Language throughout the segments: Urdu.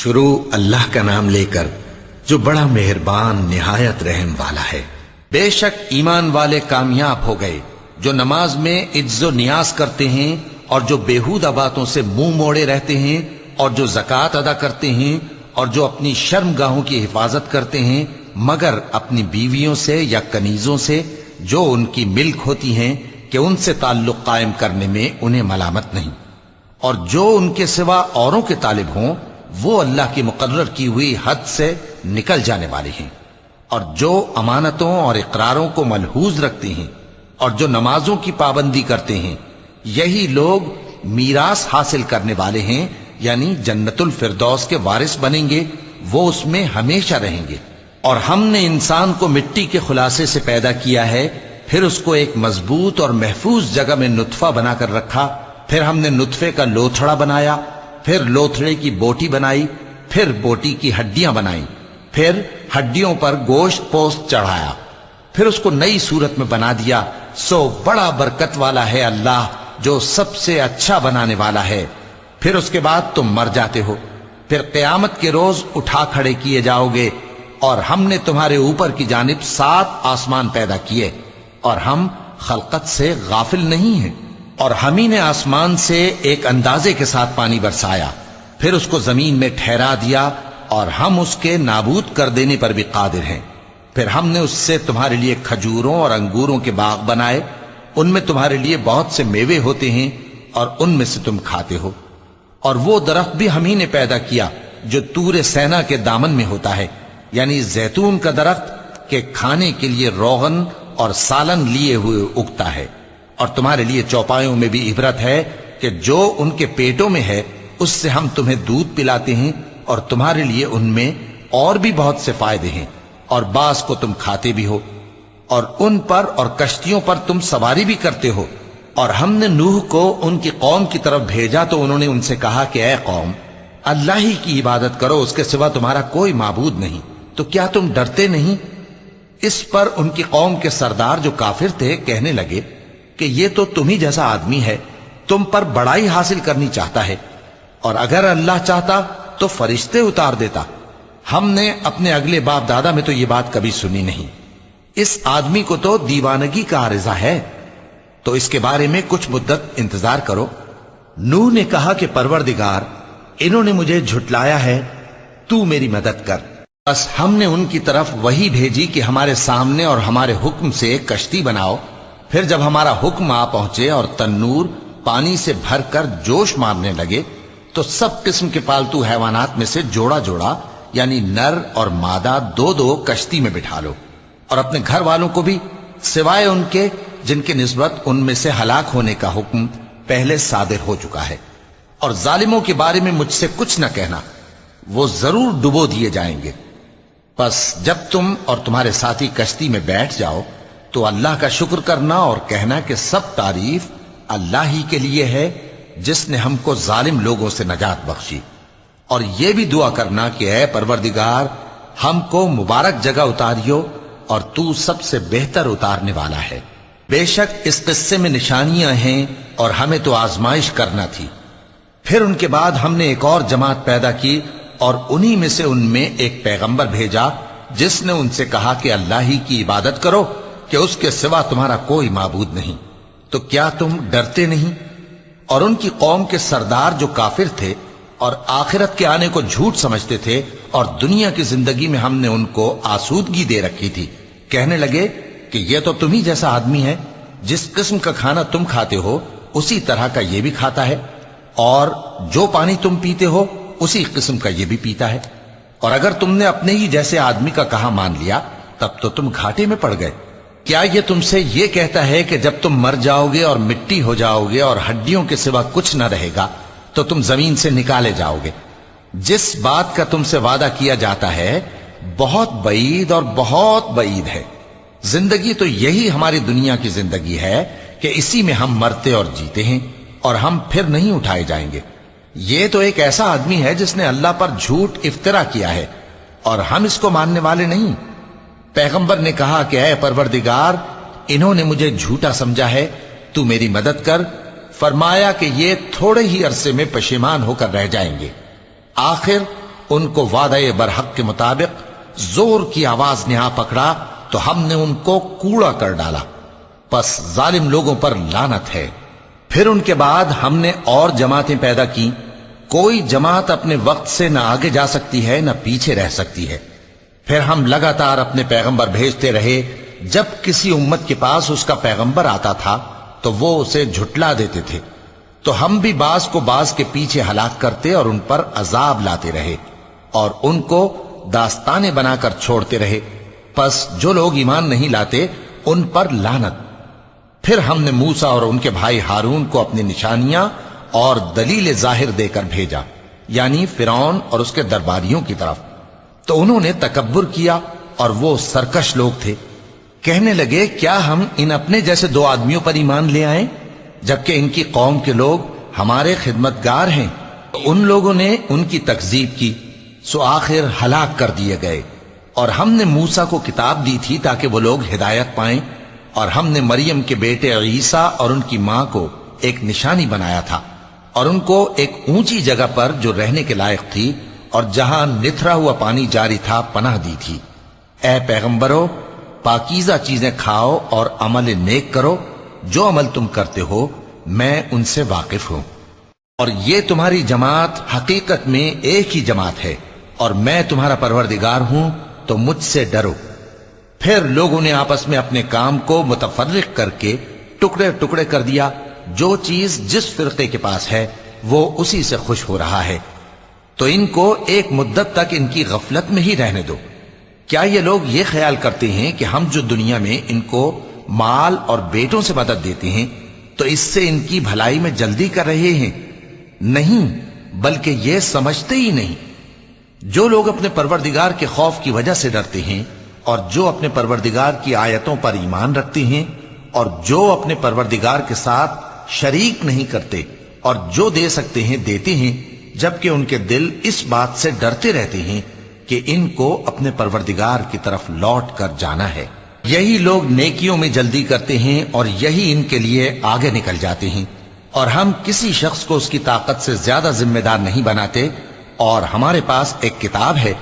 شروع اللہ کا نام لے کر جو بڑا مہربان نہایت رحم والا ہے۔ بے شک ایمان والے کامیاب ہو گئے جو نماز میں عجز و نیاز کرتے ہیں اور جو بیہودہ باتوں سے منہ موڑے رہتے ہیں اور جو زکوٰۃ ادا کرتے ہیں اور جو اپنی شرم گاہوں کی حفاظت کرتے ہیں مگر اپنی بیویوں سے یا کنیزوں سے جو ان کی ملک ہوتی ہیں کہ ان سے تعلق قائم کرنے میں انہیں ملامت نہیں، اور جو ان کے سوا اوروں کے طالب ہوں وہ اللہ کی مقرر کی ہوئی حد سے نکل جانے والے ہیں، اور جو امانتوں اور اقراروں کو ملحوظ رکھتے ہیں اور جو نمازوں کی پابندی کرتے ہیں یہی لوگ میراث حاصل کرنے والے ہیں، یعنی جنت الفردوس کے وارث بنیں گے، وہ اس میں ہمیشہ رہیں گے۔ اور ہم نے انسان کو مٹی کے خلاصے سے پیدا کیا ہے، پھر اس کو ایک مضبوط اور محفوظ جگہ میں نطفہ بنا کر رکھا، پھر ہم نے نطفے کا لوتھڑا بنایا، پھر لوتھڑے کی بوٹی بنائی، پھر بوٹی کی ہڈیاں بنائیں، پھر ہڈیوں پر گوشت پوست چڑھایا، پھر اس کو نئی صورت میں بنا دیا۔ سو بڑا برکت والا ہے اللہ جو سب سے اچھا بنانے والا ہے۔ پھر اس کے بعد تم مر جاتے ہو، پھر قیامت کے روز اٹھا کھڑے کیے جاؤ گے، اور ہم نے تمہارے اوپر کی جانب 7 آسمان پیدا کیے، اور ہم خلقت سے غافل نہیں ہیں۔ اور ہم ہی نے آسمان سے ایک اندازے کے ساتھ پانی برسایا، پھر اس کو زمین میں ٹھہرا دیا، اور ہم اس کے نابود کر دینے پر بھی قادر ہیں۔ پھر ہم نے اس سے تمہارے لیے کھجوروں اور انگوروں کے باغ بنائے، ان میں تمہارے لیے بہت سے میوے ہوتے ہیں اور ان میں سے تم کھاتے ہو۔ اور وہ درخت بھی ہم ہی نے پیدا کیا جو طور سینا کے دامن میں ہوتا ہے، یعنی زیتون کا درخت کہ کھانے کے لیے روغن اور سالن لیے ہوئے اگتا ہے۔ اور تمہارے لیے چوپایوں میں بھی عبرت ہے کہ جو ان کے پیٹوں میں ہے اس سے ہم تمہیں دودھ پلاتے ہیں، اور تمہارے لیے ان میں اور بھی بہت سے فائدے ہیں، اور بعض کو تم کھاتے بھی ہو، اور ان پر اور کشتیوں پر تم سواری بھی کرتے ہو۔ اور ہم نے نوح کو ان کی قوم کی طرف بھیجا تو انہوں نے ان سے کہا کہ اے قوم، اللہ ہی کی عبادت کرو، اس کے سوا تمہارا کوئی معبود نہیں، تو کیا تم ڈرتے نہیں؟ اس پر ان کی قوم کے سردار جو کافر تھے کہنے لگے کہ یہ تو تم ہی جیسا آدمی ہے، تم پر بڑائی حاصل کرنی چاہتا ہے، اور اگر اللہ چاہتا تو فرشتے اتار دیتا۔ ہم نے اپنے اگلے باپ دادا میں تو یہ بات کبھی سنی نہیں، اس آدمی کو تو دیوانگی کا عارضہ ہے، تو اس کے بارے میں کچھ مدت انتظار کرو۔ نوح نے کہا کہ پروردگار، انہوں نے مجھے جھٹلایا ہے، تو میری مدد کر۔ بس ہم نے ان کی طرف وحی بھیجی کہ ہمارے سامنے اور ہمارے حکم سے ایک کشتی بناؤ، پھر جب ہمارا حکم آ پہنچے اور تنور پانی سے بھر کر جوش مارنے لگے تو سب قسم کے پالتو حیوانات میں سے جوڑا جوڑا یعنی نر اور مادہ 2 کشتی میں بٹھا لو، اور اپنے گھر والوں کو بھی سوائے ان کے جن کے نسبت ان میں سے ہلاک ہونے کا حکم پہلے صادر ہو چکا ہے۔ اور ظالموں کے بارے میں مجھ سے کچھ نہ کہنا، وہ ضرور ڈبو دیے جائیں گے۔ بس جب تم اور تمہارے ساتھی کشتی میں بیٹھ جاؤ تو اللہ کا شکر کرنا اور کہنا کہ سب تعریف اللہ ہی کے لیے ہے جس نے ہم کو ظالم لوگوں سے نجات بخشی، اور یہ بھی دعا کرنا کہ اے پروردگار ہم کو مبارک جگہ اتاریو اور تو سب سے بہتر اتارنے والا ہے۔ بے شک اس قصے میں نشانیاں ہیں اور ہمیں تو آزمائش کرنا تھی۔ پھر ان کے بعد ہم نے ایک اور جماعت پیدا کی اور انہی میں سے ان میں ایک پیغمبر بھیجا جس نے ان سے کہا کہ اللہ ہی کی عبادت کرو کہ اس کے سوا تمہارا کوئی معبود نہیں، تو کیا تم ڈرتے نہیں؟ اور ان کی قوم کے سردار جو کافر تھے اور آخرت کے آنے کو جھوٹ سمجھتے تھے اور دنیا کی زندگی میں ہم نے ان کو آسودگی دے رکھی تھی، کہنے لگے کہ یہ تو تم ہی جیسا آدمی ہے، جس قسم کا کھانا تم کھاتے ہو اسی طرح کا یہ بھی کھاتا ہے، اور جو پانی تم پیتے ہو اسی قسم کا یہ بھی پیتا ہے، اور اگر تم نے اپنے ہی جیسے آدمی کا کہا مان لیا تب تو تم گھاٹے میں پڑ گئے۔ کیا یہ تم سے یہ کہتا ہے کہ جب تم مر جاؤ گے اور مٹی ہو جاؤ گے اور ہڈیوں کے سوا کچھ نہ رہے گا تو تم زمین سے نکالے جاؤ گے؟ جس بات کا تم سے وعدہ کیا جاتا ہے بہت بعید اور بہت بعید ہے۔ زندگی تو یہی ہماری دنیا کی زندگی ہے کہ اسی میں ہم مرتے اور جیتے ہیں، اور ہم پھر نہیں اٹھائے جائیں گے۔ یہ تو ایک ایسا آدمی ہے جس نے اللہ پر جھوٹ افطرا کیا ہے، اور ہم اس کو ماننے والے نہیں۔ پیغمبر نے کہا کہ اے پروردگار، انہوں نے مجھے جھوٹا سمجھا ہے، تو میری مدد کر۔ فرمایا کہ یہ تھوڑے ہی عرصے میں پشیمان ہو کر رہ جائیں گے، آخر ان کو وعدہ برحق کے مطابق زور کی آواز نے آ پکڑا تو ہم نے ان کو کوڑا کر ڈالا، پس ظالم لوگوں پر لعنت ہے۔ پھر ان کے بعد ہم نے اور جماعتیں پیدا کی، کوئی جماعت اپنے وقت سے نہ آگے جا سکتی ہے نہ پیچھے رہ سکتی ہے۔ پھر ہم لگاتار اپنے پیغمبر بھیجتے رہے، جب کسی امت کے پاس اس کا پیغمبر آتا تھا تو وہ اسے جھٹلا دیتے تھے، تو ہم بھی بعض کو بعض کے پیچھے ہلاک کرتے اور ان پر عذاب لاتے رہے اور ان کو داستانیں بنا کر چھوڑتے رہے۔ پس جو لوگ ایمان نہیں لاتے ان پر لعنت۔ پھر ہم نے موسیٰ اور ان کے بھائی ہارون کو اپنی نشانیاں اور دلیل ظاہر دے کر بھیجا، یعنی فرعون اور اس کے درباریوں کی طرف، تو انہوں نے تکبر کیا اور وہ سرکش لوگ تھے۔ کہنے لگے کیا ہم ان اپنے جیسے دو آدمیوں پر ایمان لے آئیں جبکہ ان کی قوم کے لوگ ہمارے خدمتگار ہیں؟ ان لوگوں نے ان کی تکذیب کی، سو آخر ہلاک کر دیے گئے۔ اور ہم نے موسیٰ کو کتاب دی تھی تاکہ وہ لوگ ہدایت پائیں، اور ہم نے مریم کے بیٹے عیسیٰ اور ان کی ماں کو ایک نشانی بنایا تھا اور ان کو ایک اونچی جگہ پر جو رہنے کے لائق تھی اور جہاں نتھرا ہوا پانی جاری تھا پناہ دی تھی۔ اے پیغمبرو، پاکیزہ چیزیں کھاؤ اور عمل نیک کرو، جو عمل تم کرتے ہو میں ان سے واقف ہوں، اور یہ تمہاری جماعت حقیقت میں ایک ہی جماعت ہے اور میں تمہارا پروردگار ہوں، تو مجھ سے ڈرو۔ پھر لوگوں نے آپس میں اپنے کام کو متفرق کر کے ٹکڑے ٹکڑے کر دیا، جو چیز جس فرقے کے پاس ہے وہ اسی سے خوش ہو رہا ہے، تو ان کو ایک مدت تک ان کی غفلت میں ہی رہنے دو۔ کیا یہ لوگ یہ خیال کرتے ہیں کہ ہم جو دنیا میں ان کو مال اور بیٹوں سے مدد دیتے ہیں تو اس سے ان کی بھلائی میں جلدی کر رہے ہیں؟ نہیں، بلکہ یہ سمجھتے ہی نہیں۔ جو لوگ اپنے پروردگار کے خوف کی وجہ سے ڈرتے ہیں اور جو اپنے پروردگار کی آیتوں پر ایمان رکھتے ہیں اور جو اپنے پروردگار کے ساتھ شریک نہیں کرتے اور جو دے سکتے ہیں دیتے ہیں، جبکہ ان کے دل اس بات سے ڈرتے رہتے ہیں کہ ان کو اپنے پروردگار کی طرف لوٹ کر جانا ہے، یہی لوگ نیکیوں میں جلدی کرتے ہیں اور یہی ان کے لیے آگے نکل جاتے ہیں۔ اور ہم کسی شخص کو اس کی طاقت سے زیادہ ذمہ دار نہیں بناتے، اور ہمارے پاس ایک کتاب ہے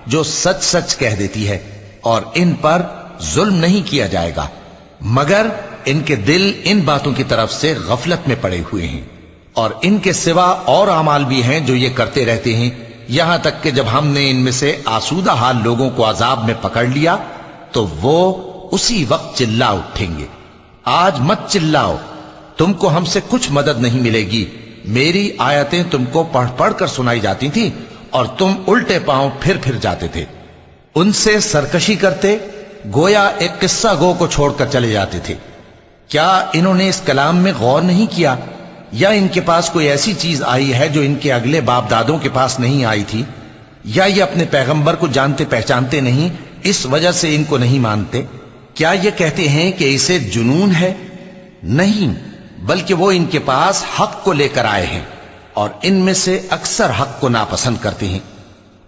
جو سچ سچ کہہ دیتی ہے، اور ان پر ظلم نہیں کیا جائے گا، مگر ان کے دل ان باتوں کی طرف سے غفلت میں پڑے ہوئے ہیں۔ اور ان کے سوا اور اعمال بھی ہیں جو یہ کرتے رہتے ہیں، یہاں تک کہ جب ہم نے ان میں سے آسودہ حال لوگوں کو عذاب میں پکڑ لیا تو وہ اسی وقت چلا اٹھیں گے۔ آج مت چلاؤ، تم کو ہم سے کچھ مدد نہیں ملے گی، میری آیتیں تم کو پڑھ پڑھ کر سنائی جاتی تھی اور تم الٹے پاؤں پھر جاتے تھے۔ ان سے سرکشی کرتے، گویا ایک قصہ گو کو چھوڑ کر چلے جاتے تھے۔ کیا انہوں نے اس کلام میں غور نہیں کیا، یا ان کے پاس کوئی ایسی چیز آئی ہے جو ان کے اگلے باپ دادوں کے پاس نہیں آئی تھی، یا یہ اپنے پیغمبر کو جانتے پہچانتے نہیں اس وجہ سے ان کو نہیں مانتے؟ کیا یہ کہتے ہیں کہ اسے جنون ہے؟ نہیں، بلکہ وہ ان کے پاس حق کو لے کر آئے ہیں، اور ان میں سے اکثر حق کو ناپسند کرتے ہیں۔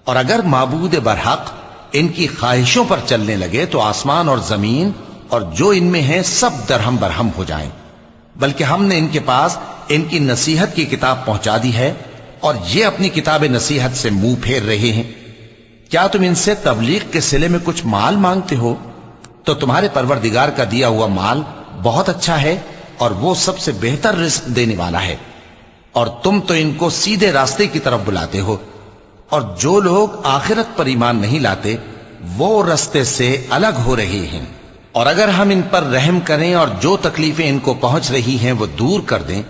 اور اگر معبود برحق ان کی خواہشوں پر چلنے لگے تو آسمان اور زمین اور جو ان میں ہیں سب درہم برہم ہو جائیں۔ بلکہ ہم نے ان کے پاس ان کی نصیحت کی کتاب پہنچا دی ہے، اور یہ اپنی کتاب نصیحت سے منہ پھیر رہے ہیں۔ کیا تم ان سے تبلیغ کے صلے میں کچھ مال مانگتے ہو؟ تو تمہارے پروردگار کا دیا ہوا مال بہت اچھا ہے، اور وہ سب سے بہتر رزق دینے والا ہے، اور تم تو ان کو سیدھے راستے کی طرف بلاتے ہو۔ اور جو لوگ آخرت پر ایمان نہیں لاتے وہ راستے سے الگ ہو رہے ہیں۔ اور اگر ہم ان پر رحم کریں اور جو تکلیفیں ان کو پہنچ رہی ہیں وہ دور کر دیں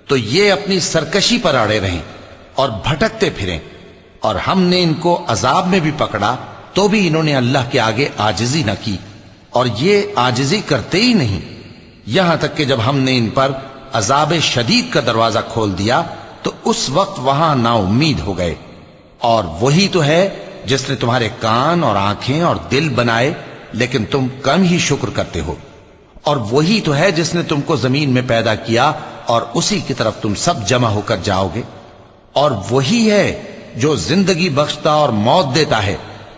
تو یہ اپنی سرکشی پر اڑے رہیں اور بھٹکتے پھریں، اور ہم نے ان کو عذاب میں بھی پکڑا تو بھی انہوں نے اللہ کے آگے عاجزی نہ کی، اور یہ عاجزی کرتے ہی نہیں، یہاں تک کہ جب ہم نے ان پر عذاب شدید کا دروازہ کھول دیا تو اس وقت وہاں نا امید ہو گئے۔ اور وہی تو ہے جس نے تمہارے کان اور آنکھیں اور دل بنائے، لیکن تم کم ہی شکر کرتے ہو۔ اور وہی تو ہے جس نے تم کو زمین میں پیدا کیا اور اسی کی طرف تم سب جمع ہو کر جاؤ گے۔ اور وہی ہے جو زندگی بخشتا اور موت دیتا ہے،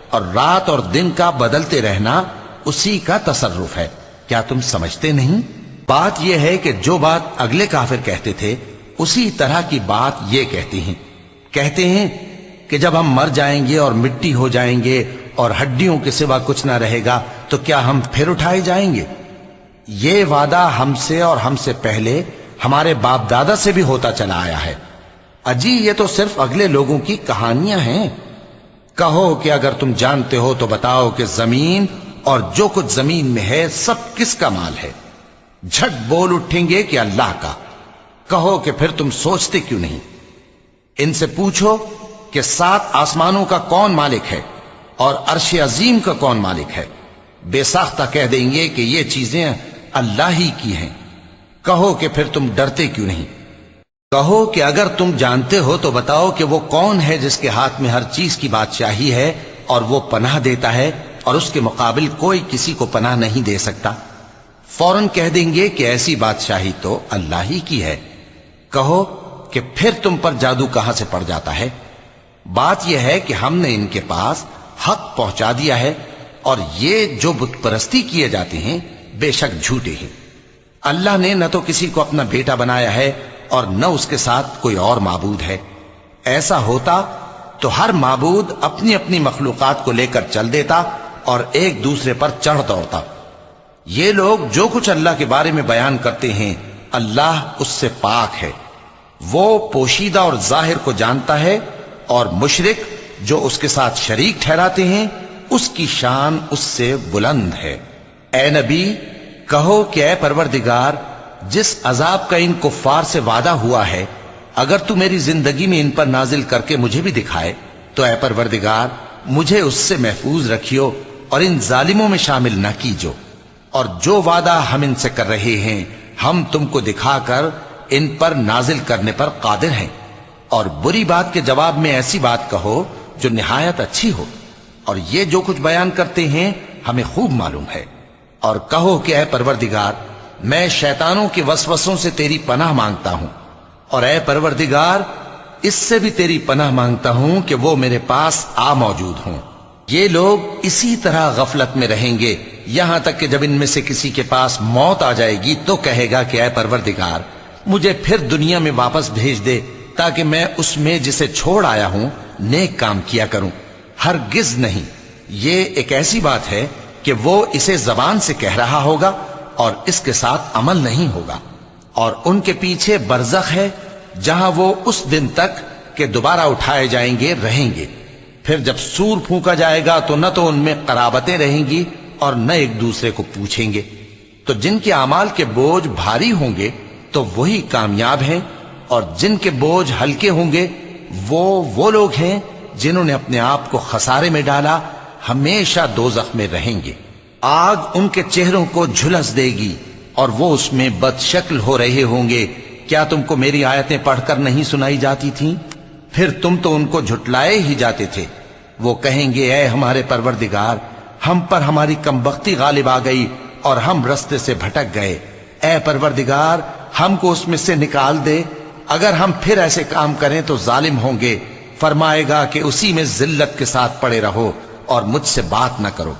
اور رات اور دن کا بدلتے رہنا اسی کا تصرف ہے۔ کیا تم سمجھتے نہیں؟ بات یہ ہے کہ جو بات اگلے کافر کہتے تھے اسی طرح کی بات یہ کہتے ہیں کہ جب ہم مر جائیں گے اور مٹی ہو جائیں گے اور ہڈیوں کے سوا کچھ نہ رہے گا تو کیا ہم پھر اٹھائے جائیں گے؟ یہ وعدہ ہم سے اور ہم سے پہلے ہمارے باپ دادا سے بھی ہوتا چلا آیا ہے۔ اجی یہ تو صرف اگلے لوگوں کی کہانیاں ہیں۔ کہو کہ اگر تم جانتے ہو تو بتاؤ کہ زمین اور جو کچھ زمین میں ہے سب کس کا مال ہے؟ جھٹ بول اٹھیں گے کہ اللہ کا۔ کہو کہ پھر تم سوچتے کیوں نہیں؟ ان سے پوچھو کہ 7 آسمانوں کا کون مالک ہے اور عرش عظیم کا کون مالک ہے؟ بے ساختہ کہہ دیں گے کہ یہ چیزیں اللہ ہی کی ہیں۔ کہو کہ پھر تم ڈرتے کیوں نہیں؟ کہو کہ اگر تم جانتے ہو تو بتاؤ کہ وہ کون ہے جس کے ہاتھ میں ہر چیز کی بادشاہی ہے اور وہ پناہ دیتا ہے اور اس کے مقابل کوئی کسی کو پناہ نہیں دے سکتا؟ فوراً کہہ دیں گے کہ ایسی بادشاہی تو اللہ ہی کی ہے۔ کہو کہ پھر تم پر جادو کہاں سے پڑ جاتا ہے؟ بات یہ ہے کہ ہم نے ان کے پاس حق پہنچا دیا ہے اور یہ جو بت پرستی کیے جاتے ہیں بے شک جھوٹے ہیں۔ اللہ نے نہ تو کسی کو اپنا بیٹا بنایا ہے اور نہ اس کے ساتھ کوئی اور معبود ہے۔ ایسا ہوتا تو ہر معبود اپنی اپنی مخلوقات کو لے کر چل دیتا اور ایک دوسرے پر چڑھ دوڑتا۔ یہ لوگ جو کچھ اللہ کے بارے میں بیان کرتے ہیں اللہ اس سے پاک ہے، وہ پوشیدہ اور ظاہر کو جانتا ہے، اور مشرک جو اس کے ساتھ شریک ٹھہراتے ہیں اس کی شان اس سے بلند ہے۔ اے نبی کہو کہ اے پروردگار، جس عذاب کا ان کفار سے وعدہ ہوا ہے اگر تو میری زندگی میں ان پر نازل کر کے مجھے بھی دکھائے تو اے پروردگار مجھے اس سے محفوظ رکھیو اور ان ظالموں میں شامل نہ کیجو، اور جو وعدہ ہم ان سے کر رہے ہیں ہم تم کو دکھا کر ان پر نازل کرنے پر قادر ہیں۔ اور بری بات کے جواب میں ایسی بات کہو جو نہایت اچھی ہو، اور یہ جو کچھ بیان کرتے ہیں ہمیں خوب معلوم ہے۔ اور کہو کہ اے پروردگار میں شیطانوں کے وسوسوں سے تیری پناہ مانگتا ہوں، اور اے پروردگار اس سے بھی تیری پناہ مانگتا ہوں کہ وہ میرے پاس آ موجود ہوں۔ یہ لوگ اسی طرح غفلت میں رہیں گے یہاں تک کہ جب ان میں سے کسی کے پاس موت آ جائے گی تو کہے گا کہ اے پروردگار مجھے پھر دنیا میں واپس بھیج دے تاکہ میں اس میں جسے چھوڑ آیا ہوں نیک کام کیا کروں۔ ہرگز نہیں، یہ ایک ایسی بات ہے کہ وہ اسے زبان سے کہہ رہا ہوگا اور اس کے ساتھ عمل نہیں ہوگا۔ اور ان کے پیچھے برزخ ہے جہاں وہ اس دن تک کہ دوبارہ اٹھائے جائیں گے رہیں گے۔ پھر جب سور پھونکا جائے گا تو نہ تو ان میں قرابتیں رہیں گی اور نہ ایک دوسرے کو پوچھیں گے۔ تو جن کے اعمال کے بوجھ بھاری ہوں گے تو وہی کامیاب ہیں، اور جن کے بوجھ ہلکے ہوں گے وہ لوگ ہیں جنہوں نے اپنے آپ کو خسارے میں ڈالا، ہمیشہ دوزخ میں رہیں گے۔ آگ ان کے چہروں کو جھلس دے گی اور وہ اس میں بد شکل ہو رہے ہوں گے۔ کیا تم کو میری آیتیں پڑھ کر نہیں سنائی جاتی تھیں؟ پھر تم تو ان کو جھٹلائے ہی جاتے تھے۔ وہ کہیں گے اے ہمارے پروردگار ہم پر ہماری کمبختی غالب آ گئی اور ہم رستے سے بھٹک گئے، اے پروردگار ہم کو اس میں سے نکال دے، اگر ہم پھر ایسے کام کریں تو ظالم ہوں گے۔ فرمائے گا کہ اسی میں ذلت کے ساتھ پڑے رہو اور مجھ سے بات نہ کرو۔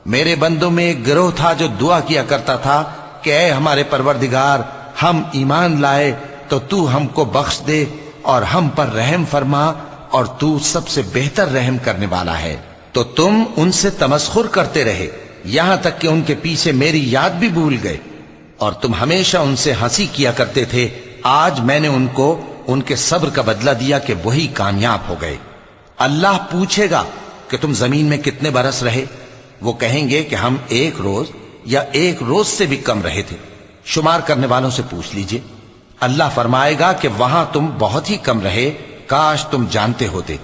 میرے بندوں میں ایک گروہ تھا جو دعا کیا کرتا تھا کہ اے ہمارے پروردگار ہم ایمان لائے تو تو ہم کو بخش دے اور ہم پر رحم فرما، اور تو سب سے بہتر رحم کرنے والا ہے۔ تو تم ان سے تمسخر کرتے رہے یہاں تک کہ ان کے پیچھے میری یاد بھی بھول گئے، اور تم ہمیشہ ان سے ہنسی کیا کرتے تھے۔ آج میں نے ان کو ان کے صبر کا بدلہ دیا کہ وہی کامیاب ہو گئے۔ اللہ پوچھے گا کہ تم زمین میں کتنے برس رہے؟ وہ کہیں گے کہ ہم 1 روز یا 1 روز سے بھی کم رہے تھے۔ شمار کرنے والوں سے پوچھ لیجئے۔ اللہ فرمائے گا کہ وہاں تم بہت ہی کم رہے، کاش تم جانتے ہوتے۔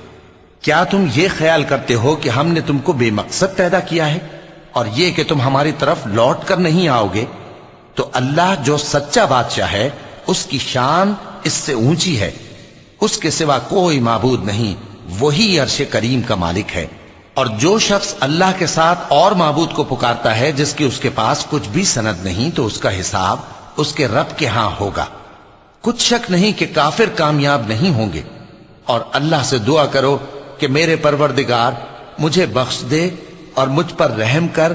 کیا تم یہ خیال کرتے ہو کہ ہم نے تم کو بے مقصد پیدا کیا ہے اور یہ کہ تم ہماری طرف لوٹ کر نہیں آؤ گے؟ تو اللہ جو سچا بادشاہ ہے اس کی شان اس سے اونچی ہے، اس کے سوا کوئی معبود نہیں، وہی عرش کریم کا مالک ہے۔ اور جو شخص اللہ کے ساتھ اور معبود کو پکارتا ہے جس کی اس کے پاس کچھ بھی سند نہیں تو اس کا حساب اس کے رب کے ہاں ہوگا۔ کچھ شک نہیں کہ کافر کامیاب نہیں ہوں گے۔ اور اللہ سے دعا کرو کہ میرے پروردگار مجھے بخش دے اور مجھ پر رحم کر،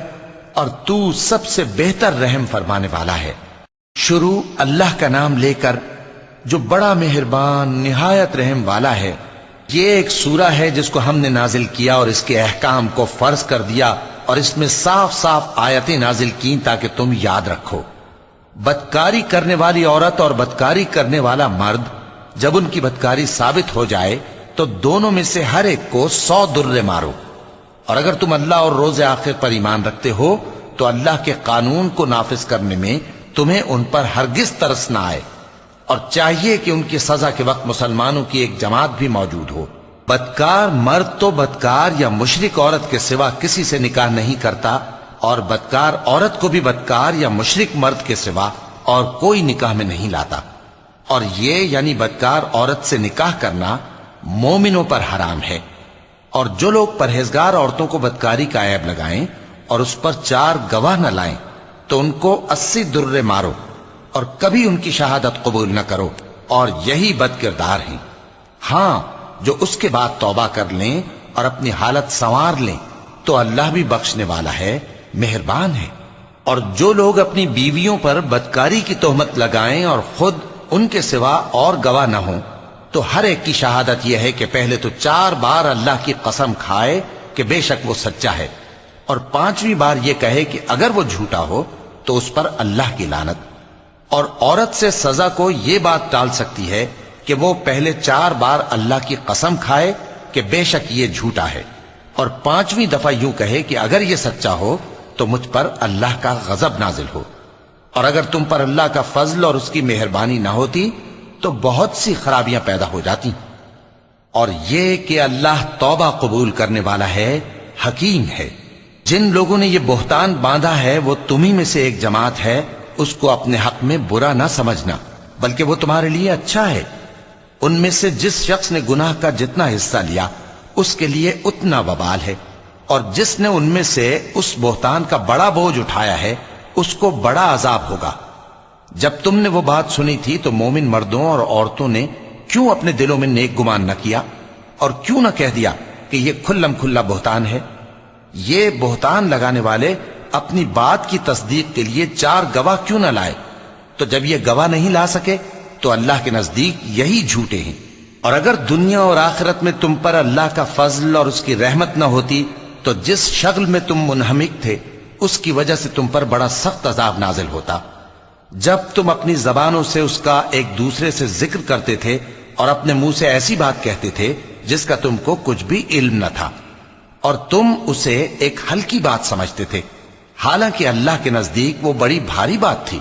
اور تو سب سے بہتر رحم فرمانے والا ہے۔ شروع اللہ کا نام لے کر جو بڑا مہربان نہایت رحم والا ہے۔ یہ ایک سورہ ہے جس کو ہم نے نازل کیا اور اس کے احکام کو فرض کر دیا اور اس میں صاف صاف آیتیں نازل کی تاکہ تم یاد رکھو۔ بدکاری کرنے والی عورت اور بدکاری کرنے والا مرد جب ان کی بدکاری ثابت ہو جائے تو دونوں میں سے ہر ایک کو 100 درے مارو، اور اگر تم اللہ اور روز آخر پر ایمان رکھتے ہو تو اللہ کے قانون کو نافذ کرنے میں تمہیں ان پر ہرگز ترس نہ آئے، اور چاہیے کہ ان کی سزا کے وقت مسلمانوں کی ایک جماعت بھی موجود ہو۔ بدکار مرد تو بدکار یا مشرک عورت کے سوا کسی سے نکاح نہیں کرتا، اور بدکار عورت کو بھی بدکار یا مشرک مرد کے سوا اور کوئی نکاح میں نہیں لاتا، اور یہ یعنی بدکار عورت سے نکاح کرنا مومنوں پر حرام ہے۔ اور جو لوگ پرہیزگار عورتوں کو بدکاری کا عیب لگائیں اور اس پر 4 گواہ نہ لائیں تو ان کو 80 درے مارو، اور کبھی ان کی شہادت قبول نہ کرو، اور یہی بد کردار ہیں۔ ہاں، جو اس کے بعد توبہ کر لیں اور اپنی حالت سنوار لیں تو اللہ بھی بخشنے والا ہے، مہربان ہے۔ اور جو لوگ اپنی بیویوں پر بدکاری کی تہمت لگائیں اور خود ان کے سوا اور گواہ نہ ہوں تو ہر ایک کی شہادت یہ ہے کہ پہلے تو 4 بار اللہ کی قسم کھائے کہ بے شک وہ سچا ہے، اور 5ویں بار یہ کہے کہ اگر وہ جھوٹا ہو تو اس پر اللہ کی لعنت۔ اور عورت سے سزا کو یہ بات ٹال سکتی ہے کہ وہ پہلے 4 بار اللہ کی قسم کھائے کہ بے شک یہ جھوٹا ہے، اور 5ویں دفعہ یوں کہے کہ اگر یہ سچا ہو تو مجھ پر اللہ کا غضب نازل ہو۔ اور اگر تم پر اللہ کا فضل اور اس کی مہربانی نہ ہوتی تو بہت سی خرابیاں پیدا ہو جاتی۔ اور یہ کہ اللہ توبہ قبول کرنے والا ہے، حکیم ہے۔ جن لوگوں نے یہ بہتان باندھا ہے وہ تمہیں میں سے ایک جماعت ہے، اس کو اپنے حق میں برا نہ سمجھنا، بلکہ وہ تمہارے لیے اچھا ہے۔ ان میں سے جس شخص نے گناہ کا جتنا حصہ لیا اس کے لیے اتنا وبال ہے، اور جس نے ان میں سے اس بہتان کا بڑا بوجھ اٹھایا ہے اس کو بڑا عذاب ہوگا۔ جب تم نے وہ بات سنی تھی تو مومن مردوں اور عورتوں نے کیوں اپنے دلوں میں نیک گمان نہ کیا، اور کیوں نہ کہہ دیا کہ یہ کھلم کھلا بہتان ہے؟ یہ بہتان لگانے والے اپنی بات کی تصدیق کے لیے 4 گواہ کیوں نہ لائے؟ تو جب یہ گواہ نہیں لا سکے تو اللہ کے نزدیک یہی جھوٹے ہیں۔ اور اگر دنیا اور آخرت میں تم پر اللہ کا فضل اور اس کی رحمت نہ ہوتی تو جس شغل میں تم منہمک تھے اس کی وجہ سے تم پر بڑا سخت عذاب نازل ہوتا، جب تم اپنی زبانوں سے اس کا ایک دوسرے سے ذکر کرتے تھے اور اپنے منہ سے ایسی بات کہتے تھے جس کا تم کو کچھ بھی علم نہ تھا، اور تم اسے ایک ہلکی بات سمجھتے تھے، حالانکہ اللہ کے نزدیک وہ بڑی بھاری بات تھی۔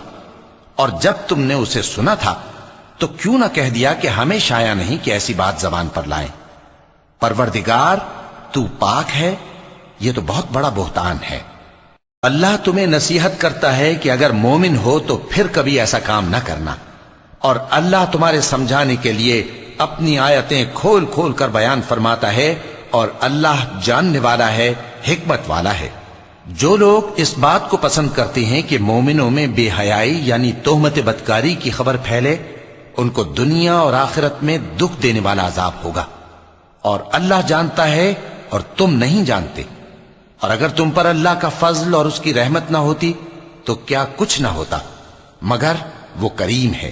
اور جب تم نے اسے سنا تھا تو کیوں نہ کہہ دیا کہ ہمیں شایع نہیں کہ ایسی بات زبان پر لائیں؟ پروردگار تو پاک ہے، یہ تو بہت بڑا بہتان ہے۔ اللہ تمہیں نصیحت کرتا ہے کہ اگر مومن ہو تو پھر کبھی ایسا کام نہ کرنا، اور اللہ تمہارے سمجھانے کے لیے اپنی آیتیں کھول کھول کر بیان فرماتا ہے، اور اللہ جاننے والا ہے، حکمت والا ہے۔ جو لوگ اس بات کو پسند کرتے ہیں کہ مومنوں میں بے حیائی یعنی تہمت بدکاری کی خبر پھیلے، ان کو دنیا اور آخرت میں دکھ دینے والا عذاب ہوگا، اور اللہ جانتا ہے اور تم نہیں جانتے۔ اور اگر تم پر اللہ کا فضل اور اس کی رحمت نہ ہوتی تو کیا کچھ نہ ہوتا، مگر وہ کریم ہے،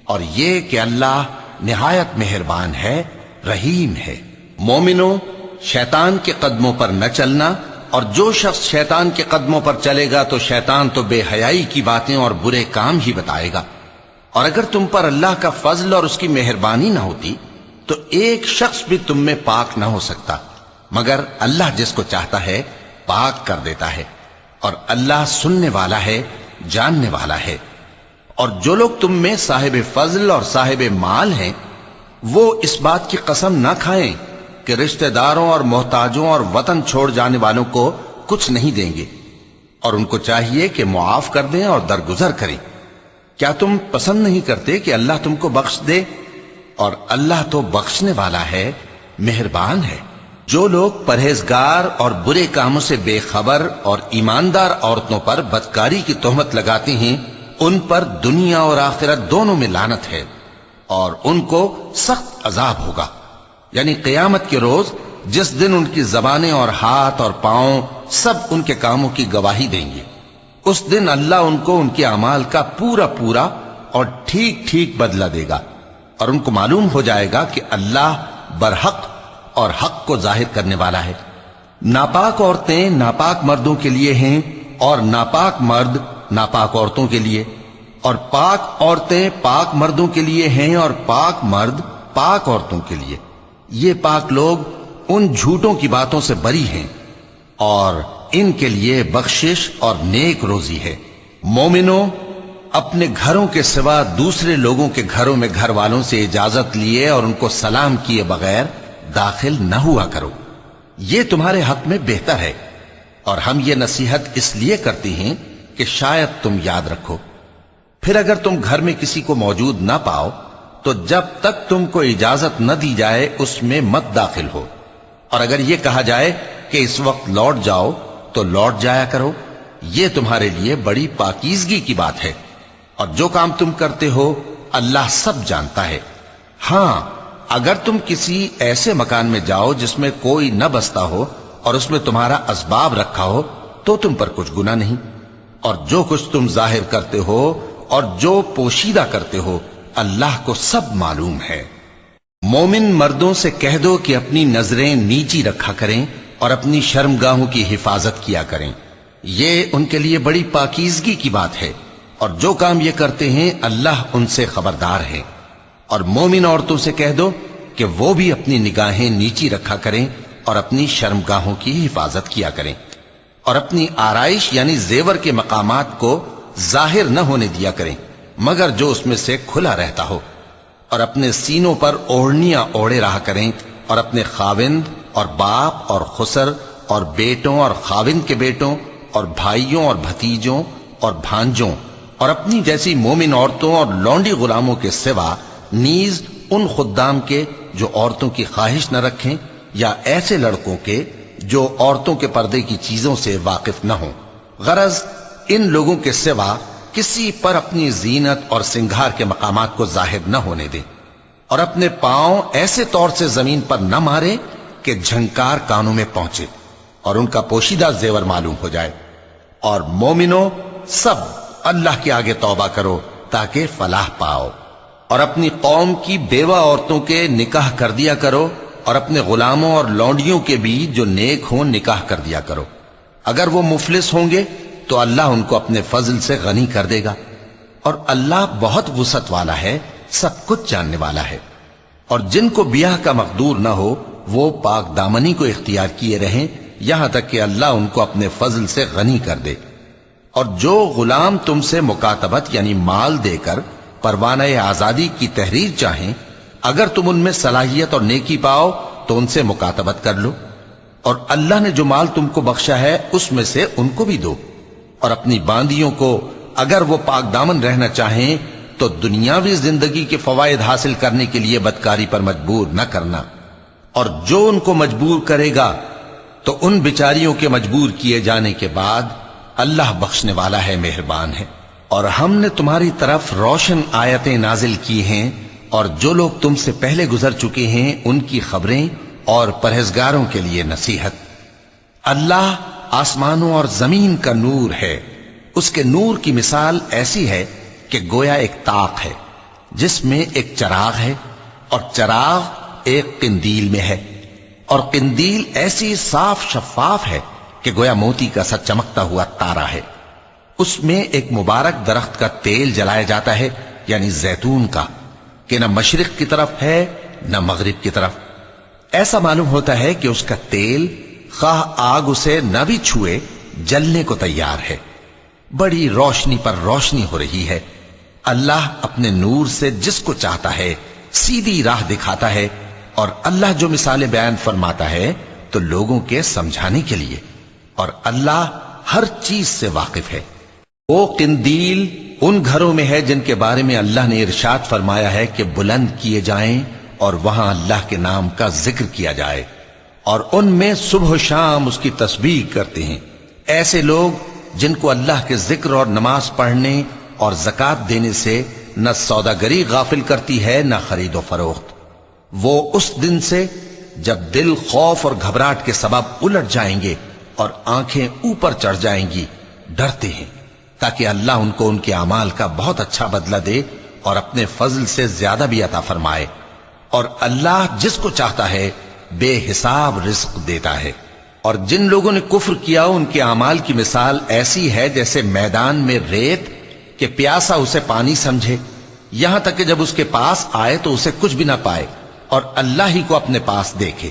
اور یہ کہ اللہ نہایت مہربان ہے، رحیم ہے۔ مومنوں، شیطان کے قدموں پر نہ چلنا، اور جو شخص شیطان کے قدموں پر چلے گا تو شیطان تو بے حیائی کی باتیں اور برے کام ہی بتائے گا۔ اور اگر تم پر اللہ کا فضل اور اس کی مہربانی نہ ہوتی تو ایک شخص بھی تم میں پاک نہ ہو سکتا، مگر اللہ جس کو چاہتا ہے پاک کر دیتا ہے، اور اللہ سننے والا ہے، جاننے والا ہے۔ اور جو لوگ تم میں صاحب فضل اور صاحب مال ہیں وہ اس بات کی قسم نہ کھائیں کہ رشتہ داروں اور محتاجوں اور وطن چھوڑ جانے والوں کو کچھ نہیں دیں گے، اور ان کو چاہیے کہ معاف کر دیں اور درگزر کریں۔ کیا تم پسند نہیں کرتے کہ اللہ تم کو بخش دے؟ اور اللہ تو بخشنے والا ہے، مہربان ہے۔ جو لوگ پرہیزگار اور برے کاموں سے بے خبر اور ایماندار عورتوں پر بدکاری کی تہمت لگاتے ہیں ان پر دنیا اور آخرت دونوں میں لعنت ہے، اور ان کو سخت عذاب ہوگا، یعنی قیامت کے روز جس دن ان کی زبانیں اور ہاتھ اور پاؤں سب ان کے کاموں کی گواہی دیں گے۔ اس دن اللہ ان کو ان کے اعمال کا پورا پورا اور ٹھیک ٹھیک بدلہ دے گا، اور ان کو معلوم ہو جائے گا کہ اللہ برحق اور حق کو ظاہر کرنے والا ہے۔ ناپاک عورتیں ناپاک مردوں کے لیے ہیں اور ناپاک مرد ناپاک عورتوں کے لیے، اور پاک عورتیں پاک مردوں کے لیے ہیں اور پاک مرد پاک عورتوں کے لیے۔ یہ پاک لوگ ان جھوٹوں کی باتوں سے بری ہیں اور ان کے لیے بخشش اور نیک روزی ہے۔ مومنوں، اپنے گھروں کے سوا دوسرے لوگوں کے گھروں میں گھر والوں سے اجازت لیے اور ان کو سلام کیے بغیر داخل نہ ہوا کرو، یہ تمہارے حق میں بہتر ہے، اور ہم یہ نصیحت اس لیے کرتے ہیں کہ شاید تم یاد رکھو۔ پھر اگر تم گھر میں کسی کو موجود نہ پاؤ تو جب تک تم کو اجازت نہ دی جائے اس میں مت داخل ہو، اور اگر یہ کہا جائے کہ اس وقت لوٹ جاؤ تو لوٹ جایا کرو، یہ تمہارے لیے بڑی پاکیزگی کی بات ہے، اور جو کام تم کرتے ہو اللہ سب جانتا ہے۔ ہاں، اگر تم کسی ایسے مکان میں جاؤ جس میں کوئی نہ بستا ہو اور اس میں تمہارا اسباب رکھا ہو تو تم پر کچھ گناہ نہیں، اور جو کچھ تم ظاہر کرتے ہو اور جو پوشیدہ کرتے ہو اللہ کو سب معلوم ہے۔ مومن مردوں سے کہہ دو کہ اپنی نظریں نیچی رکھا کریں اور اپنی شرمگاہوں کی حفاظت کیا کریں، یہ ان کے لیے بڑی پاکیزگی کی بات ہے، اور جو کام یہ کرتے ہیں اللہ ان سے خبردار ہے۔ اور مومن عورتوں سے کہہ دو کہ وہ بھی اپنی نگاہیں نیچی رکھا کریں اور اپنی شرمگاہوں کی حفاظت کیا کریں، اور اپنی آرائش یعنی زیور کے مقامات کو ظاہر نہ ہونے دیا کریں مگر جو اس میں سے کھلا رہتا ہو، اور اپنے سینوں پر اوڑھنیاں اوڑھے رہا کریں، اور اپنے خاوند اور باپ اور خسر اور بیٹوں اور خاوند کے بیٹوں اور بھائیوں اور بھتیجوں اور بھانجوں اور اپنی جیسی مومن عورتوں اور لونڈی غلاموں کے سوا نیز ان خدام کے جو عورتوں کی خواہش نہ رکھیں، یا ایسے لڑکوں کے جو عورتوں کے پردے کی چیزوں سے واقف نہ ہوں۔ غرض ان لوگوں کے سوا کسی پر اپنی زینت اور سنگھار کے مقامات کو ظاہر نہ ہونے دیں، اور اپنے پاؤں ایسے طور سے زمین پر نہ مارے کہ جھنکار کانوں میں پہنچے اور ان کا پوشیدہ زیور معلوم ہو جائے۔ اور مومنوں، سب اللہ کے آگے توبہ کرو تاکہ فلاح پاؤ، اور اپنی قوم کی بیوہ عورتوں کے نکاح کر دیا کرو، اور اپنے غلاموں اور لونڈیوں کے بھی جو نیک ہوں نکاح کر دیا کرو۔ اگر وہ مفلس ہوں گے تو اللہ ان کو اپنے فضل سے غنی کر دے گا، اور اللہ بہت وسعت والا ہے، سب کچھ جاننے والا ہے۔ اور جن کو بیاہ کا مقدور نہ ہو وہ پاک دامنی کو اختیار کیے رہیں یہاں تک کہ اللہ ان کو اپنے فضل سے غنی کر دے۔ اور جو غلام تم سے مکاتبت یعنی مال دے کر پروانہ آزادی کی تحریر چاہیں، اگر تم ان میں صلاحیت اور نیکی پاؤ تو ان سے مکاتبت کر لو، اور اللہ نے جو مال تم کو بخشا ہے اس میں سے ان کو بھی دو۔ اور اپنی باندیوں کو اگر وہ پاک دامن رہنا چاہیں تو دنیاوی زندگی کے فوائد حاصل کرنے کے لیے بدکاری پر مجبور نہ کرنا، اور جو ان کو مجبور کرے گا تو ان بیچاریوں کے مجبور کیے جانے کے بعد اللہ بخشنے والا ہے، مہربان ہے۔ اور ہم نے تمہاری طرف روشن آیتیں نازل کی ہیں، اور جو لوگ تم سے پہلے گزر چکے ہیں ان کی خبریں اور پرہیزگاروں کے لیے نصیحت۔ اللہ آسمانوں اور زمین کا نور ہے، اس کے نور کی مثال ایسی ہے کہ گویا ایک طاق ہے جس میں ایک چراغ ہے، اور چراغ ایک قندیل میں ہے، اور قندیل ایسی صاف شفاف ہے کہ گویا موتی کا سا چمکتا ہوا تارا ہے۔ اس میں ایک مبارک درخت کا تیل جلایا جاتا ہے یعنی زیتون کا، کہ نہ مشرق کی طرف ہے نہ مغرب کی طرف۔ ایسا معلوم ہوتا ہے کہ اس کا تیل خواہ آگ اسے نہ بھی چھوئے جلنے کو تیار ہے، بڑی روشنی پر روشنی ہو رہی ہے۔ اللہ اپنے نور سے جس کو چاہتا ہے سیدھی راہ دکھاتا ہے، اور اللہ جو مثالیں بیان فرماتا ہے تو لوگوں کے سمجھانے کے لیے، اور اللہ ہر چیز سے واقف ہے۔ وہ قندیل ان گھروں میں ہے جن کے بارے میں اللہ نے ارشاد فرمایا ہے کہ بلند کیے جائیں اور وہاں اللہ کے نام کا ذکر کیا جائے، اور ان میں صبح و شام اس کی تسبیح کرتے ہیں۔ ایسے لوگ جن کو اللہ کے ذکر اور نماز پڑھنے اور زکوٰۃ دینے سے نہ سوداگری غافل کرتی ہے نہ خرید و فروخت، وہ اس دن سے جب دل خوف اور گھبراہٹ کے سبب الٹ جائیں گے اور آنکھیں اوپر چڑھ جائیں گی ڈرتے ہیں، تاکہ اللہ ان کو ان کے اعمال کا بہت اچھا بدلہ دے اور اپنے فضل سے زیادہ بھی عطا فرمائے۔ اور اللہ جس کو چاہتا ہے بے حساب رزق دیتا ہے۔ اور جن لوگوں نے کفر کیا ان کے اعمال کی مثال ایسی ہے جیسے میدان میں ریت کہ پیاسا اسے پانی سمجھے، یہاں تک کہ جب اس کے پاس آئے تو اسے کچھ بھی نہ پائے اور اللہ ہی کو اپنے پاس دیکھے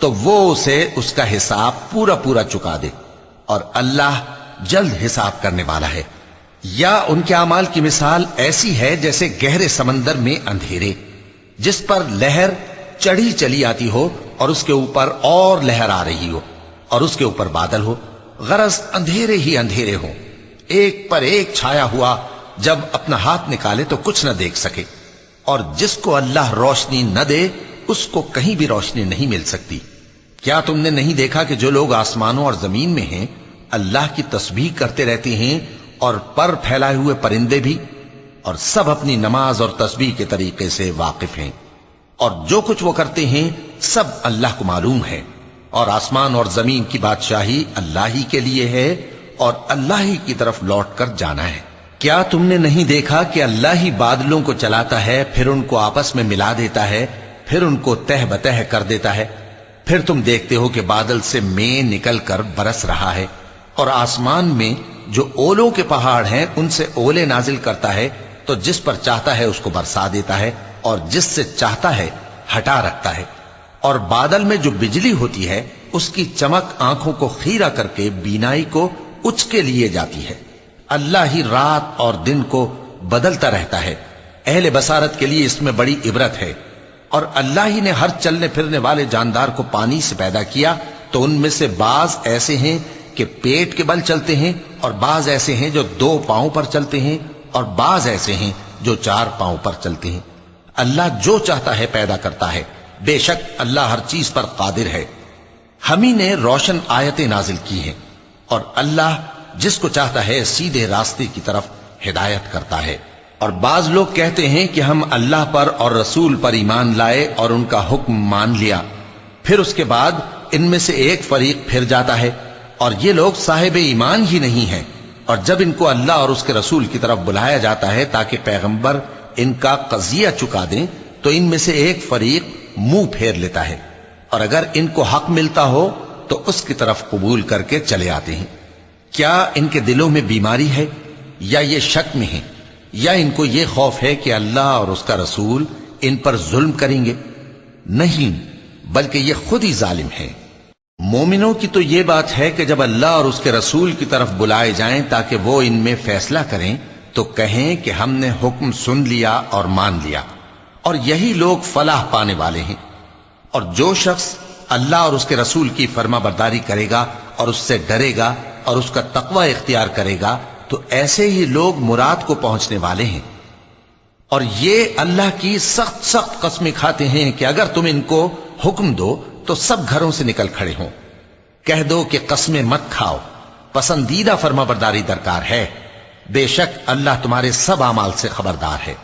تو وہ اسے اس کا حساب پورا پورا چکا دے، اور اللہ جلد حساب کرنے والا ہے۔ یا ان کے اعمال کی مثال ایسی ہے جیسے گہرے سمندر میں اندھیرے جس پر لہر چڑھی چلی آتی ہو اور اس کے اوپر اور لہر آ رہی ہو اور اس کے اوپر بادل ہو، غرض اندھیرے ہی اندھیرے ہوں، ایک پر ایک چھایا ہوا، جب اپنا ہاتھ نکالے تو کچھ نہ دیکھ سکے۔ اور جس کو اللہ روشنی نہ دے اس کو کہیں بھی روشنی نہیں مل سکتی۔ کیا تم نے نہیں دیکھا کہ جو لوگ آسمانوں اور زمین میں ہیں اللہ کی تسبیح کرتے رہتے ہیں، اور پر پھیلائے ہوئے پرندے بھی، اور سب اپنی نماز اور تسبیح کے طریقے سے واقف ہیں، اور جو کچھ وہ کرتے ہیں سب اللہ کو معلوم ہے، اور آسمان اور زمین کی بادشاہی اللہ ہی کے لیے ہے اور اللہ ہی کی طرف لوٹ کر جانا ہے۔ کیا تم نے نہیں دیکھا کہ اللہ ہی بادلوں کو چلاتا ہے، پھر ان کو آپس میں ملا دیتا ہے، پھر ان کو تہ بتہ کر دیتا ہے، پھر تم دیکھتے ہو کہ بادل سے مے نکل کر برس رہا ہے، اور آسمان میں جو اولوں کے پہاڑ ہیں ان سے اولے نازل کرتا ہے، تو جس پر چاہتا ہے اس کو برسا دیتا ہے اور جس سے چاہتا ہے ہٹا رکھتا ہے۔ اور بادل میں جو بجلی ہوتی ہے اس کی چمک آنکھوں کو خیرہ کر کے بینائی کو اچکے لیے جاتی ہے۔ اللہ ہی رات اور دن کو بدلتا رہتا ہے، اہل بصارت کے لیے اس میں بڑی عبرت ہے۔ اور اللہ ہی نے ہر چلنے پھرنے والے جاندار کو پانی سے پیدا کیا، تو ان میں سے بعض ایسے ہیں کہ پیٹ کے بل چلتے ہیں، اور بعض ایسے ہیں جو 2 پاؤں پر چلتے ہیں، اور بعض ایسے ہیں جو 4 پاؤں پر چلتے ہیں۔ اللہ جو چاہتا ہے پیدا کرتا ہے، بے شک اللہ ہر چیز پر قادر ہے۔ ہم ہی نے روشن آیتیں نازل کی ہیں، اور اللہ جس کو چاہتا ہے سیدھے راستے کی طرف ہدایت کرتا ہے۔ اور بعض لوگ کہتے ہیں کہ ہم اللہ پر اور رسول پر ایمان لائے اور ان کا حکم مان لیا، پھر اس کے بعد ان میں سے ایک فریق پھر جاتا ہے، اور یہ لوگ صاحب ایمان ہی نہیں ہیں۔ اور جب ان کو اللہ اور اس کے رسول کی طرف بلایا جاتا ہے تاکہ پیغمبر ان کا قضیہ چکا دیں، تو ان میں سے ایک فریق منہ پھیر لیتا ہے، اور اگر ان کو حق ملتا ہو تو اس کی طرف قبول کر کے چلے آتے ہیں۔ کیا ان کے دلوں میں بیماری ہے، یا یہ شک میں ہیں، یا ان کو یہ خوف ہے کہ اللہ اور اس کا رسول ان پر ظلم کریں گے؟ نہیں، بلکہ یہ خود ہی ظالم ہیں۔ مومنوں کی تو یہ بات ہے کہ جب اللہ اور اس کے رسول کی طرف بلائے جائیں تاکہ وہ ان میں فیصلہ کریں تو کہیں کہ ہم نے حکم سن لیا اور مان لیا، اور یہی لوگ فلاح پانے والے ہیں۔ اور جو شخص اللہ اور اس کے رسول کی فرما برداری کرے گا اور اس سے ڈرے گا اور اس کا تقوی اختیار کرے گا تو ایسے ہی لوگ مراد کو پہنچنے والے ہیں۔ اور یہ اللہ کی سخت سخت قسمیں کھاتے ہیں کہ اگر تم ان کو حکم دو تو سب گھروں سے نکل کھڑے ہوں۔ کہہ دو کہ قسمیں مت کھاؤ، پسندیدہ فرما برداری درکار ہے، بے شک اللہ تمہارے سب اعمال سے خبردار ہے۔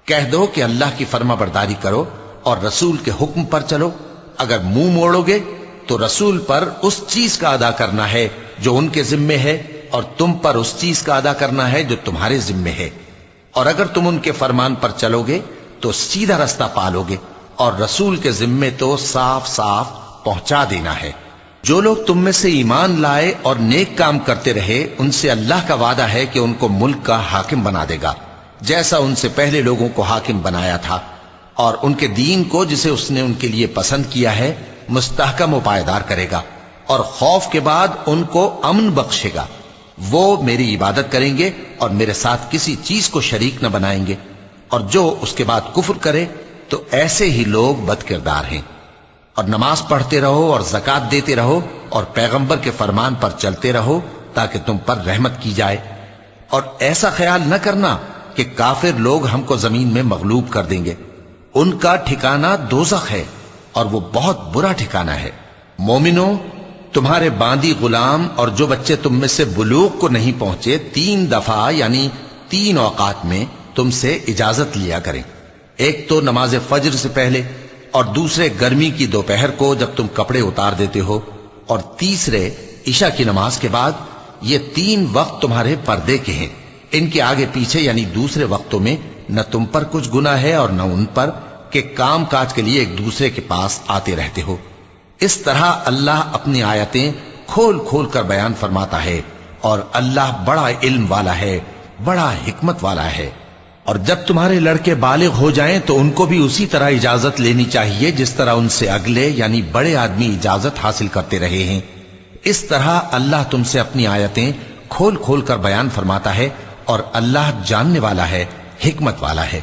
کہہ دو کہ اللہ کی فرما برداری کرو اور رسول کے حکم پر چلو، اگر منہ موڑو گے تو رسول پر اس چیز کا ادا کرنا ہے جو ان کے ذمے ہے، اور تم پر اس چیز کا ادا کرنا ہے جو تمہارے ذمے ہے۔ اور اگر تم ان کے فرمان پر چلو گے تو سیدھا رستہ پالو گے، اور رسول کے ذمے تو صاف صاف پہنچا دینا ہے۔ جو لوگ تم میں سے ایمان لائے اور نیک کام کرتے رہے ان سے اللہ کا وعدہ ہے کہ ان کو ملک کا حاکم بنا دے گا، جیسا ان سے پہلے لوگوں کو حاکم بنایا تھا، اور ان کے دین کو جسے اس نے ان کے لیے پسند کیا ہے مستحکم و پائیدار کرے گا، اور خوف کے بعد ان کو امن بخشے گا۔ وہ میری عبادت کریں گے اور میرے ساتھ کسی چیز کو شریک نہ بنائیں گے، اور جو اس کے بعد کفر کرے تو ایسے ہی لوگ بد کردار ہیں۔ اور نماز پڑھتے رہو اور زکوٰۃ دیتے رہو اور پیغمبر کے فرمان پر چلتے رہو تاکہ تم پر رحمت کی جائے۔ اور ایسا خیال نہ کرنا کہ کافر لوگ ہم کو زمین میں مغلوب کر دیں گے، ان کا ٹھکانہ دوزخ ہے اور وہ بہت برا ٹھکانہ ہے۔ مومنوں، تمہارے باندی غلام اور جو بچے تم میں سے بلوغ کو نہیں پہنچے 3 دفعہ یعنی 3 اوقات میں تم سے اجازت لیا کریں، ایک تو نماز فجر سے پہلے، اور دوسرے گرمی کی دوپہر کو جب تم کپڑے اتار دیتے ہو، اور تیسرے عشاء کی نماز کے بعد۔ یہ 3 وقت تمہارے پردے کے ہیں، ان کے آگے پیچھے یعنی دوسرے وقتوں میں نہ تم پر کچھ گناہ ہے اور نہ ان پر، کہ کام کاج کے لیے ایک دوسرے کے پاس آتے رہتے ہو۔ اس طرح اللہ اپنی آیتیں کھول کھول کر بیان فرماتا ہے، اور اللہ بڑا علم والا ہے، بڑا حکمت والا ہے۔ اور جب تمہارے لڑکے بالغ ہو جائیں تو ان کو بھی اسی طرح اجازت لینی چاہیے جس طرح ان سے اگلے یعنی بڑے آدمی اجازت حاصل کرتے رہے ہیں۔ اس طرح اللہ تم سے اپنی آیتیں کھول کھول کر بیان فرماتا ہے، اور اللہ جاننے والا ہے، حکمت والا ہے۔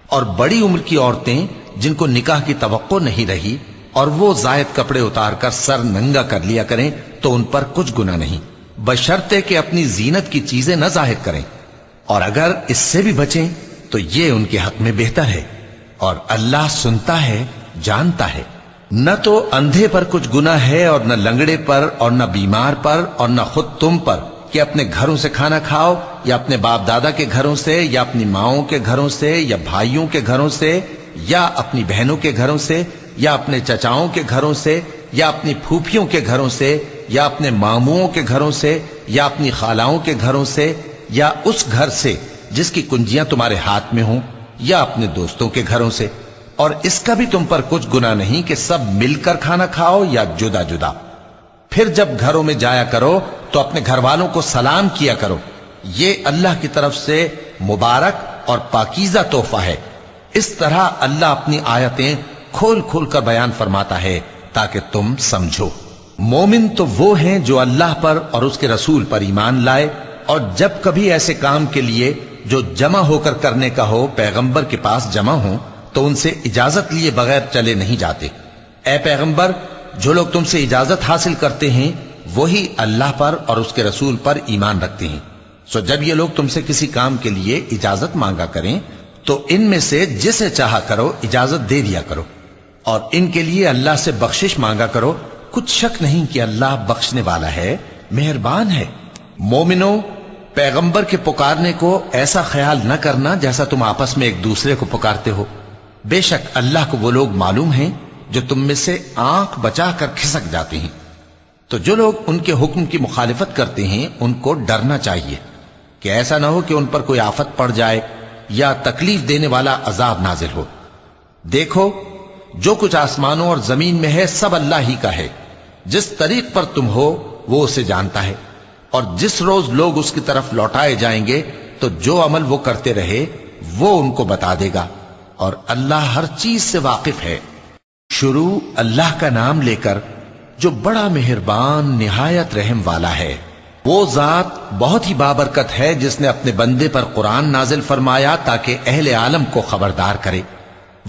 اور بڑی عمر کی عورتیں جن کو نکاح کی توقع نہیں رہی اور وہ زائد کپڑے اتار کر سر ننگا کر لیا کریں تو ان پر کچھ گناہ نہیں، بشرطے کہ اپنی زینت کی چیزیں نہ ظاہر کریں، اور اگر اس سے بھی بچیں تو یہ ان کے حق میں بہتر ہے، اور اللہ سنتا ہے، جانتا ہے۔ نہ تو اندھے پر کچھ گناہ ہے، اور نہ لنگڑے پر، اور نہ بیمار پر، اور نہ خود تم پر کہ اپنے گھروں سے کھانا کھاؤ، یا اپنے باپ دادا کے گھروں سے، یا اپنی ماؤں کے گھروں سے، یا بھائیوں کے گھروں سے، یا اپنی بہنوں کے گھروں سے، یا اپنے چچاؤں کے گھروں سے، یا اپنی پھوپھیوں کے گھروں سے، یا اپنے ماموں کے گھروں سے، یا اپنی خالاؤں کے گھروں سے، یا اس گھر سے جس کی کنجیاں تمہارے ہاتھ میں ہوں، یا اپنے دوستوں کے گھروں سے۔ اور اس کا بھی تم پر کچھ گناہ نہیں کہ سب مل کر کھانا کھاؤ یا جدا جدا۔ پھر جب گھروں میں جایا کرو تو اپنے گھر والوں کو سلام کیا کرو، یہ اللہ کی طرف سے مبارک اور پاکیزہ تحفہ ہے۔ اس طرح اللہ اپنی آیتیں کھول کھول کر بیان فرماتا ہے تاکہ تم سمجھو۔ مومن تو وہ ہیں جو اللہ پر اور اس کے رسول پر ایمان لائے، اور جب کبھی ایسے کام کے لیے جو جمع ہو کر کرنے کا ہو پیغمبر کے پاس جمع ہوں تو ان سے اجازت لیے بغیر چلے نہیں جاتے۔ اے پیغمبر، جو لوگ تم سے اجازت حاصل کرتے ہیں وہی اللہ پر اور اس کے رسول پر ایمان رکھتے ہیں، سو جب یہ لوگ تم سے کسی کام کے لیے اجازت مانگا کریں تو ان میں سے جسے چاہا کرو اجازت دے دیا کرو، اور ان کے لیے اللہ سے بخشش مانگا کرو، کچھ شک نہیں کہ اللہ بخشنے والا ہے، مہربان ہے۔ مومنو، پیغمبر کے پکارنے کو ایسا خیال نہ کرنا جیسا تم آپس میں ایک دوسرے کو پکارتے ہو، بے شک اللہ کو وہ لوگ معلوم ہیں جو تم میں سے آنکھ بچا کر کھسک جاتے ہیں۔ تو جو لوگ ان کے حکم کی مخالفت کرتے ہیں ان کو ڈرنا چاہیے کہ ایسا نہ ہو کہ ان پر کوئی آفت پڑ جائے یا تکلیف دینے والا عذاب نازل ہو۔ دیکھو، جو کچھ آسمانوں اور زمین میں ہے سب اللہ ہی کا ہے، جس طریق پر تم ہو وہ اسے جانتا ہے، اور جس روز لوگ اس کی طرف لوٹائے جائیں گے تو جو عمل وہ کرتے رہے وہ ان کو بتا دے گا، اور اللہ ہر چیز سے واقف ہے۔ شروع اللہ کا نام لے کر جو بڑا مہربان نہایت رحم والا ہے۔ وہ ذات بہت ہی بابرکت ہے جس نے اپنے بندے پر قرآن نازل فرمایا تاکہ اہل عالم کو خبردار کرے۔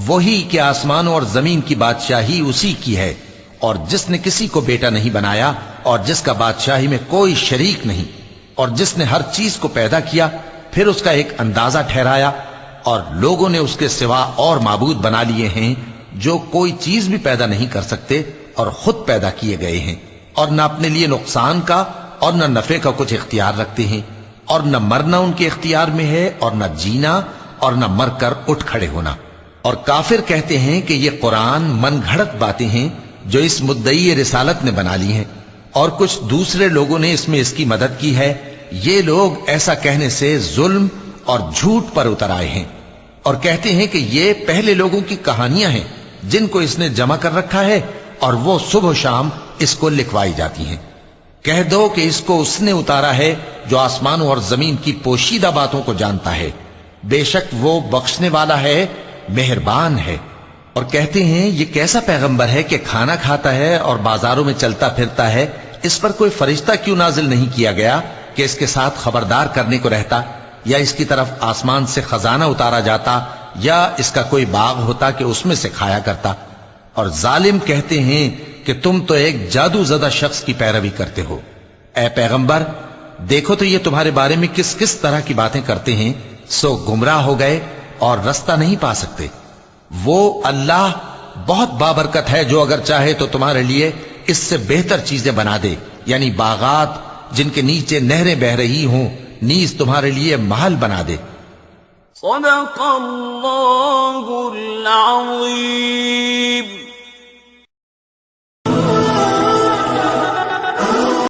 وہی کہ آسمانوں اور زمین کی بادشاہی اسی کی ہے، اور جس نے کسی کو بیٹا نہیں بنایا، اور جس کا بادشاہی میں کوئی شریک نہیں، اور جس نے ہر چیز کو پیدا کیا پھر اس کا ایک اندازہ ٹھہرایا، اور لوگوں نے اس کے سوا اور معبود بنا لیے ہیں جو کوئی چیز بھی پیدا نہیں کر سکتے اور خود پیدا کیے گئے ہیں، اور نہ اپنے لیے نقصان کا اور نہ نفع کا کچھ اختیار رکھتے ہیں، اور نہ مرنا ان کے اختیار میں ہے اور نہ جینا اور نہ مر کر اٹھ کھڑے ہونا۔ اور کافر کہتے ہیں کہ یہ قرآن من گھڑت باتیں ہیں جو اس مدعی رسالت نے بنا لی ہیں، اور کچھ دوسرے لوگوں نے اس میں اس کی مدد کی ہے۔ یہ لوگ ایسا کہنے سے ظلم اور جھوٹ پر اتر آئے ہیں، اور کہتے ہیں کہ یہ پہلے لوگوں کی کہانیاں ہیں جن کو اس نے جمع کر رکھا ہے، اور وہ صبح و شام اس کو لکھوائی جاتی ہیں۔ کہہ دو کہ اس کو اس نے اتارا ہے جو آسمانوں اور زمین کی پوشیدہ باتوں کو جانتا ہے، بے شک وہ بخشنے والا ہے، مہربان ہے۔ اور کہتے ہیں یہ کیسا پیغمبر ہے کہ کھانا کھاتا ہے اور بازاروں میں چلتا پھرتا ہے، اس پر کوئی فرشتہ کیوں نازل نہیں کیا گیا کہ اس کے ساتھ خبردار کرنے کو رہتا، یا اس کی طرف آسمان سے خزانہ اتارا جاتا، یا اس کا کوئی باغ ہوتا کہ اس میں سے کھایا کرتا۔ اور ظالم کہتے ہیں کہ تم تو ایک جادو زدہ شخص کی پیروی کرتے ہو۔ اے پیغمبر، دیکھو تو یہ تمہارے بارے میں کس کس طرح کی باتیں کرتے ہیں، سو گمراہ ہو گئے اور رستہ نہیں پا سکتے۔ وہ اللہ بہت بابرکت ہے جو اگر چاہے تو تمہارے لیے اس سے بہتر چیزیں بنا دے، یعنی باغات جن کے نیچے نہریں بہ رہی ہوں، نیز تمہارے لیے محل بنا دے۔ صدق اللہ العظیم۔